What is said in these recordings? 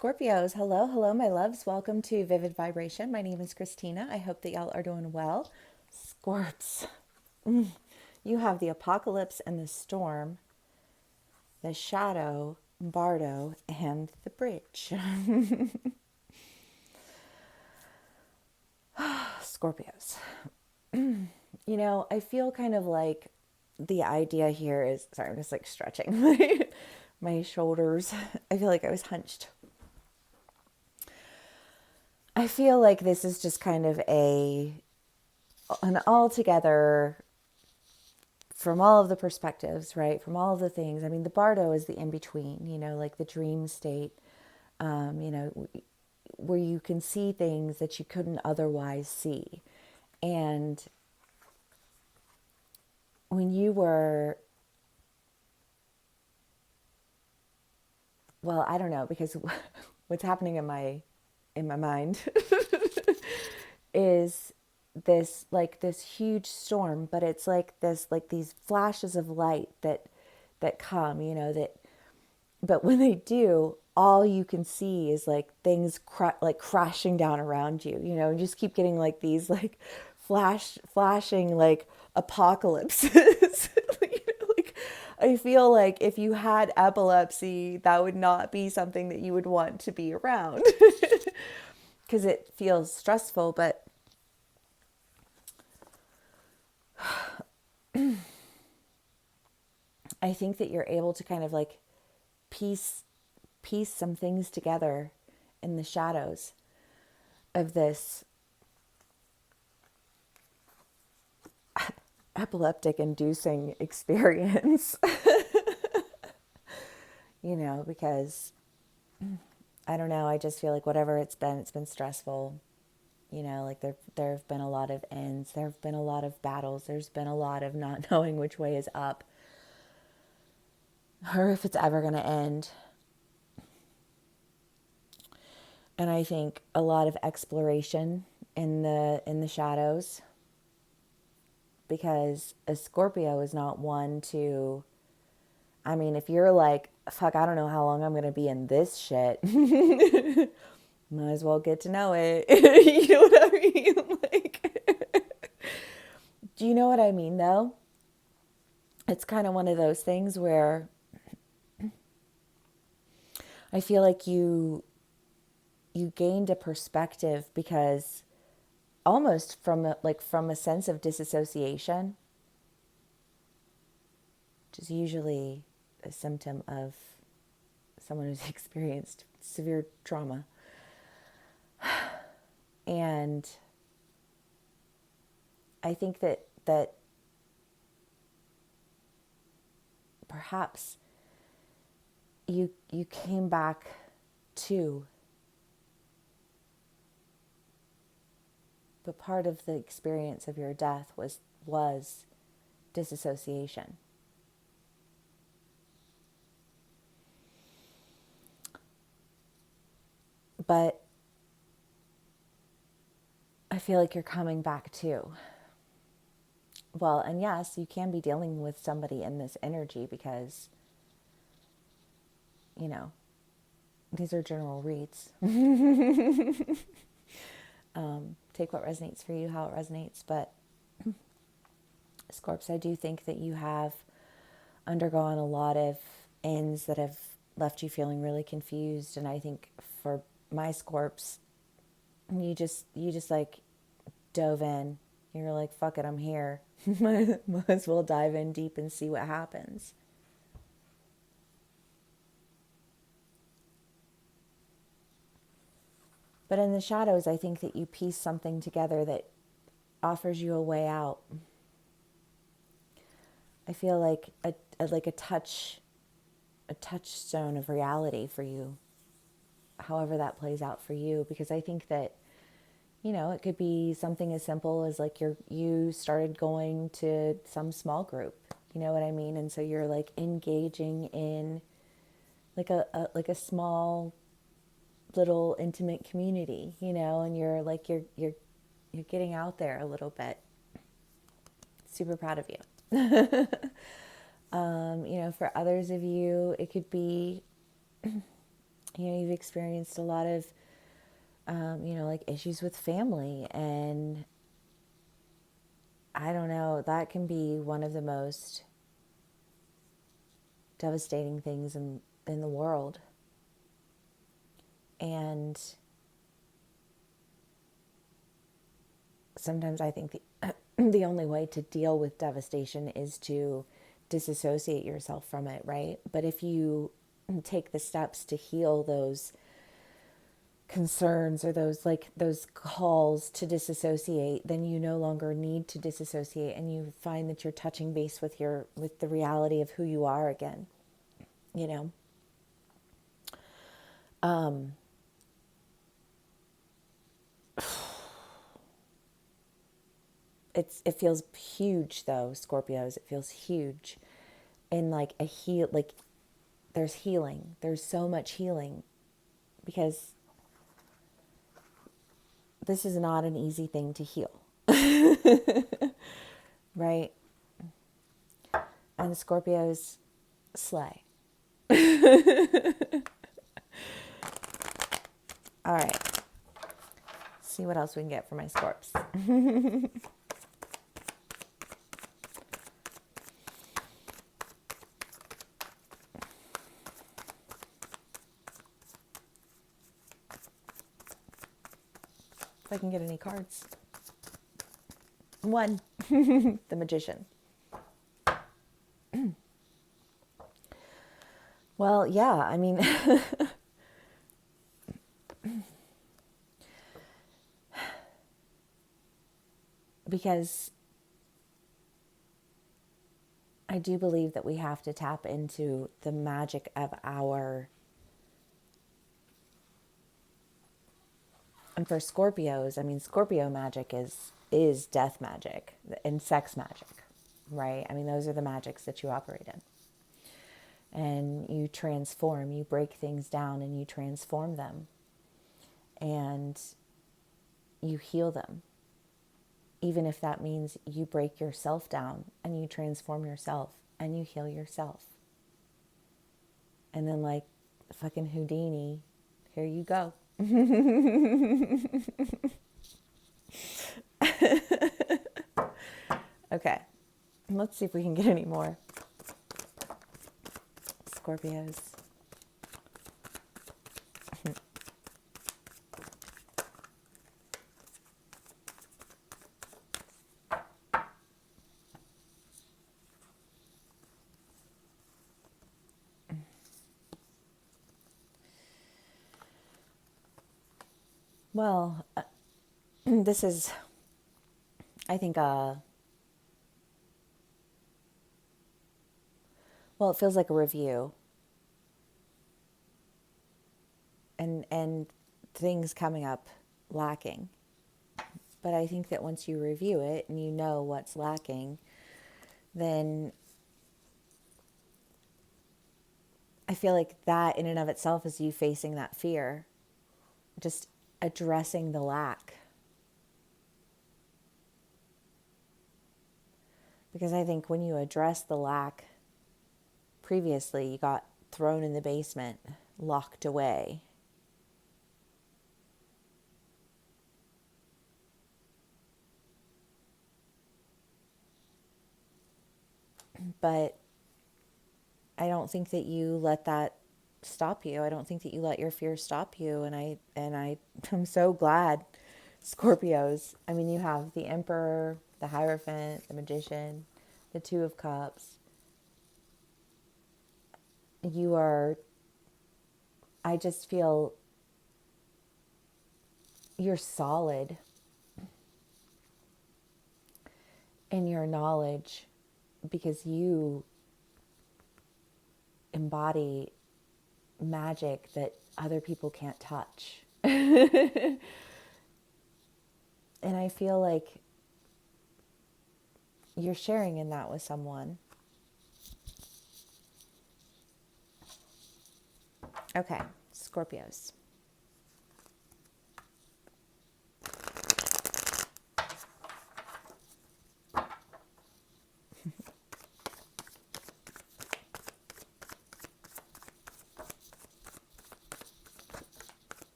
Scorpios, hello, hello, my loves. Welcome to Vivid Vibration. My name is Christina. I hope that y'all are doing well. Scorps, you have the apocalypse and the storm, the shadow, Bardo, and the bridge. Scorpios. I feel kind of like the idea here is sorry, I'm just like stretching my shoulders. I feel like I was hunched. I feel like this is just kind of an altogether from all of the perspectives, right? From all of the things. I mean, the bardo is the in between, like the dream state, where you can see things that you couldn't otherwise see. And when you were, well, I don't know, because what's happening in my mind is this huge storm, but it's like this, like these flashes of light that come, that, but when they do, all you can see is like things like crashing down around you, and you just keep getting like these like flashing like apocalypses. Like I feel like if you had epilepsy, that would not be something that you would want to be around because it feels stressful. But I think that you're able to kind of like piece some things together in the shadows of this epileptic inducing experience. Because I don't know, I just feel like whatever it's been stressful. Like there have been a lot of ends, there have been a lot of battles, there's been a lot of not knowing which way is up or if it's ever going to end. And I think a lot of exploration in the shadows, because a Scorpio is not one to, I mean, if you're like, fuck, I don't know how long I'm going to be in this shit, might as well get to know it. You know what I mean? Like, do you know what I mean though? It's kind of one of those things where I feel like you gained a perspective because almost from a sense of disassociation, which is usually a symptom of someone who's experienced severe trauma. And I think that perhaps you came back to, but part of the experience of your death was disassociation. But I feel like you're coming back too. Well, and yes, you can be dealing with somebody in this energy because, these are general reads. Take what resonates for you, how it resonates. But Scorps, I do think that you have undergone a lot of ends that have left you feeling really confused. And I think for my Scorps, you just like dove in. You're like, fuck it, I'm here. Might as well dive in deep and see what happens. But in the shadows, I think that you piece something together that offers you a way out. I feel like a touchstone of reality for you, however that plays out for you, because I think that it could be something as simple as like you started going to some small group, you know what I mean? And so you're like engaging in like a small little intimate community, and you're like you're getting out there a little bit. Super proud of you. For others of you, it could be You've experienced a lot of, like issues with family. And I don't know, that can be one of the most devastating things in the world. And sometimes I think the only way to deal with devastation is to disassociate yourself from it, right? But if you take the steps to heal those concerns or those calls to disassociate, then you no longer need to disassociate, and you find that you're touching base with the reality of who you are again, you know. It feels huge though, Scorpios. It feels huge. And like there's healing. There's so much healing, because this is not an easy thing to heal. Right? And the Scorpios slay. All right. Let's see what else we can get for my Scorps. If I can get any cards. One. The Magician. Well, yeah, I mean, because I do believe that we have to tap into the magic of and for Scorpios, I mean, Scorpio magic is death magic and sex magic, right? I mean, those are the magics that you operate in. And you transform, you break things down and you transform them. And you heal them. Even if that means you break yourself down and you transform yourself and you heal yourself. And then, like fucking Houdini, here you go. Okay, let's see if we can get any more Scorpios. Well, this is, I think, well, it feels like a review, and things coming up lacking. But I think that once you review it and you know what's lacking, then I feel like that in and of itself is you facing that fear, just addressing the lack. Because I think when you address the lack previously, you got thrown in the basement, locked away. But I don't think that you let that stop you. I don't think that you let your fear stop you. I'm so glad, Scorpios. I mean, you have the Emperor, the Hierophant, the Magician, the Two of Cups. You are, I just feel you're solid in your knowledge, because you embody magic that other people can't touch. And I feel like you're sharing in that with someone. Okay, Scorpios.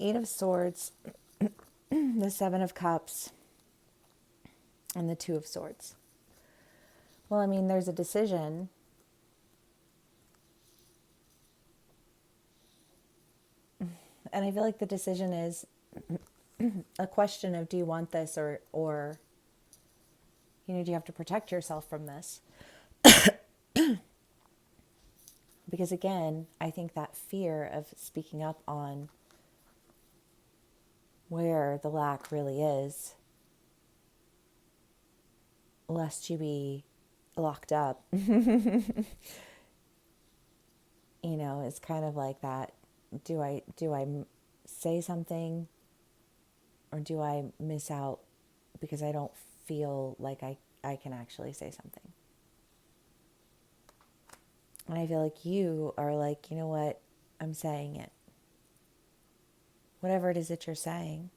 Eight of Swords, the Seven of Cups, and the Two of Swords. Well, I mean, there's a decision. And I feel like the decision is a question of, do you want this, or do you have to protect yourself from this? Because again, I think that fear of speaking up on where the lack really is, lest you be locked up, it's kind of like that. Do I say something, or do I miss out because I don't feel like I can actually say something? And I feel like you are like, you know what? I'm saying it. Whatever it is that you're saying.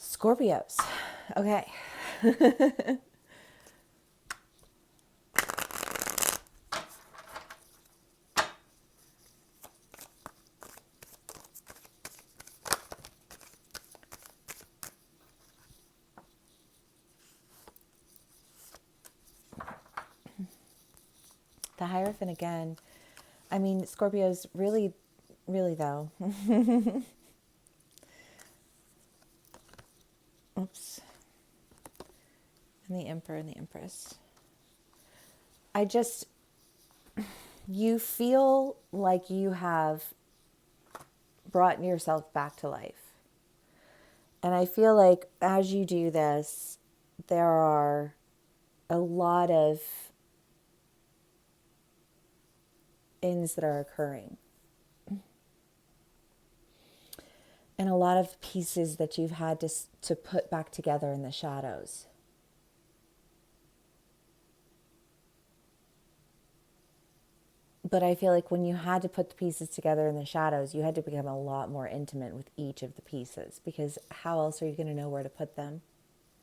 Scorpios. Okay. The Hierophant again. I mean, Scorpios really, really though. Oops. And the Emperor and the Empress. You feel like you have brought yourself back to life. And I feel like as you do this, there are a lot of things that are occurring. And a lot of pieces that you've had to put back together in the shadows. But I feel like when you had to put the pieces together in the shadows, you had to become a lot more intimate with each of the pieces, because how else are you going to know where to put them?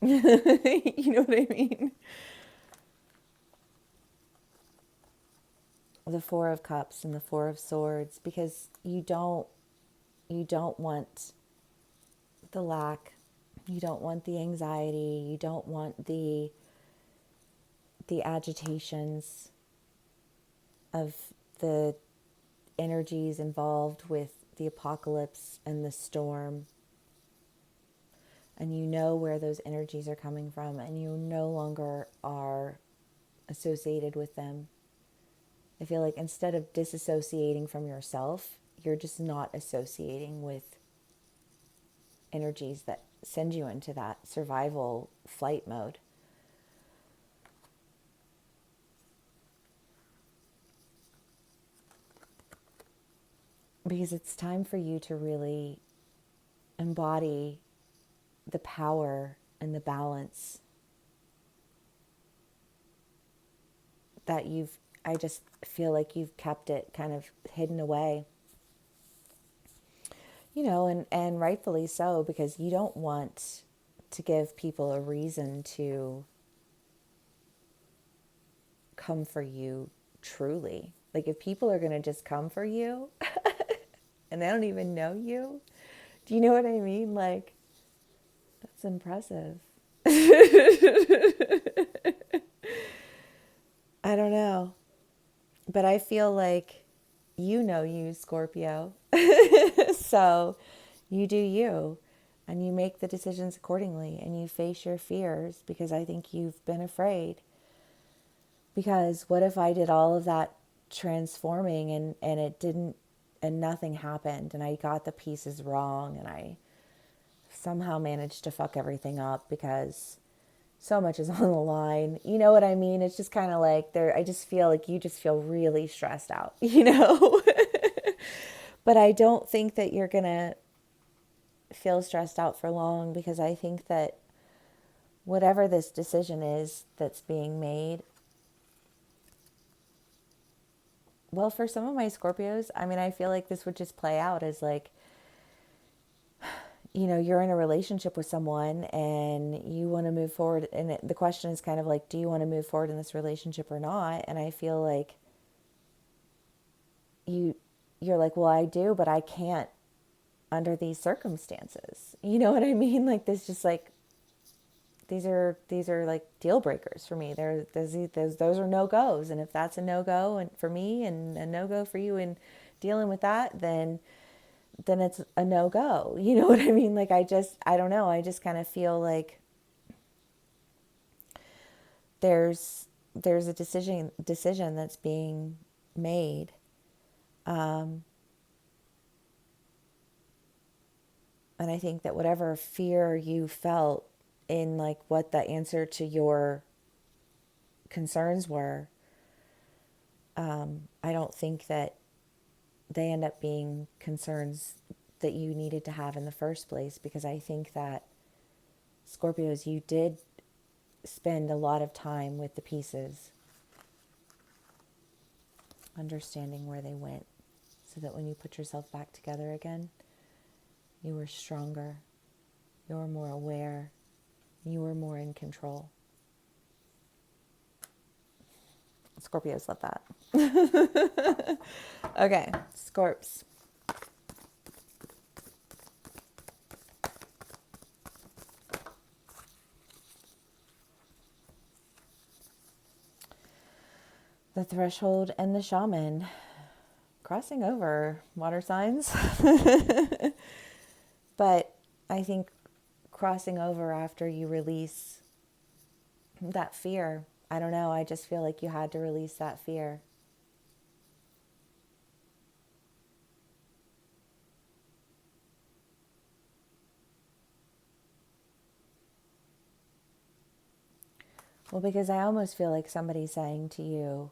You know what I mean? The Four of Cups and the Four of Swords, because you don't want the lack, you don't want the anxiety, you don't want the agitations of the energies involved with the apocalypse and the storm. And you know where those energies are coming from, and you no longer are associated with them. I feel like instead of disassociating from yourself, you're just not associating with energies that send you into that survival flight mode. Because it's time for you to really embody the power and the balance that I just feel like you've kept it kind of hidden away. And rightfully so, because you don't want to give people a reason to come for you truly. Like, if people are going to just come for you and they don't even know you, do you know what I mean? Like, that's impressive. I don't know. But I feel like you, Scorpio. So you do you. And you make the decisions accordingly. And you face your fears, because I think you've been afraid. Because what if I did all of that transforming and it didn't, and nothing happened, and I got the pieces wrong, and I somehow managed to fuck everything up because so much is on the line. You know what I mean? It's just kind of like I just feel like you just feel really stressed out, But I don't think that you're going to feel stressed out for long, because I think that whatever this decision is that's being made, well, for some of my Scorpios, I mean, I feel like this would just play out as like, you're in a relationship with someone and you want to move forward. And the question is kind of like, do you want to move forward in this relationship or not? And I feel like you, you're like, well, I do, but I can't under these circumstances. You know what I mean? Like this, just like, these are like deal breakers for me. Those are no goes. And if that's a no go and for me and a no go for you and dealing with that, then it's a no go. You know what I mean? Like I don't know. I just kind of feel like there's a decision that's being made. And I think that whatever fear you felt in like what the answer to your concerns were, I don't think that they end up being concerns that you needed to have in the first place, because I think that Scorpios, you did spend a lot of time with the pieces, understanding where they went, so that when you put yourself back together again, you were stronger, you were more aware, you were more in control. Scorpios love that. Okay, Scorps. The threshold and the shaman. Crossing over, water signs. But I think crossing over after you release that fear, I don't know, I just feel like you had to release that fear. Well, because I almost feel like somebody's saying to you,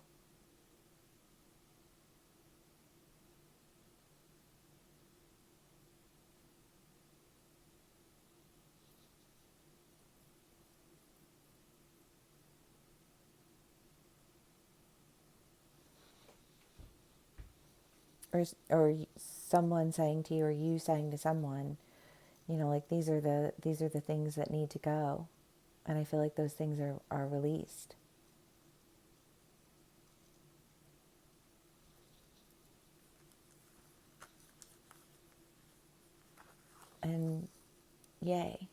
or someone saying to you, or you saying to someone, like these are the things that need to go. And I feel like those things are released. And yay.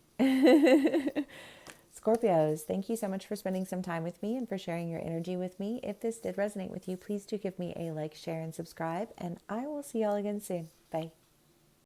Scorpios, thank you so much for spending some time with me and for sharing your energy with me. If this did resonate with you, please do give me a like, share, and subscribe. And I will see y'all again soon. Bye.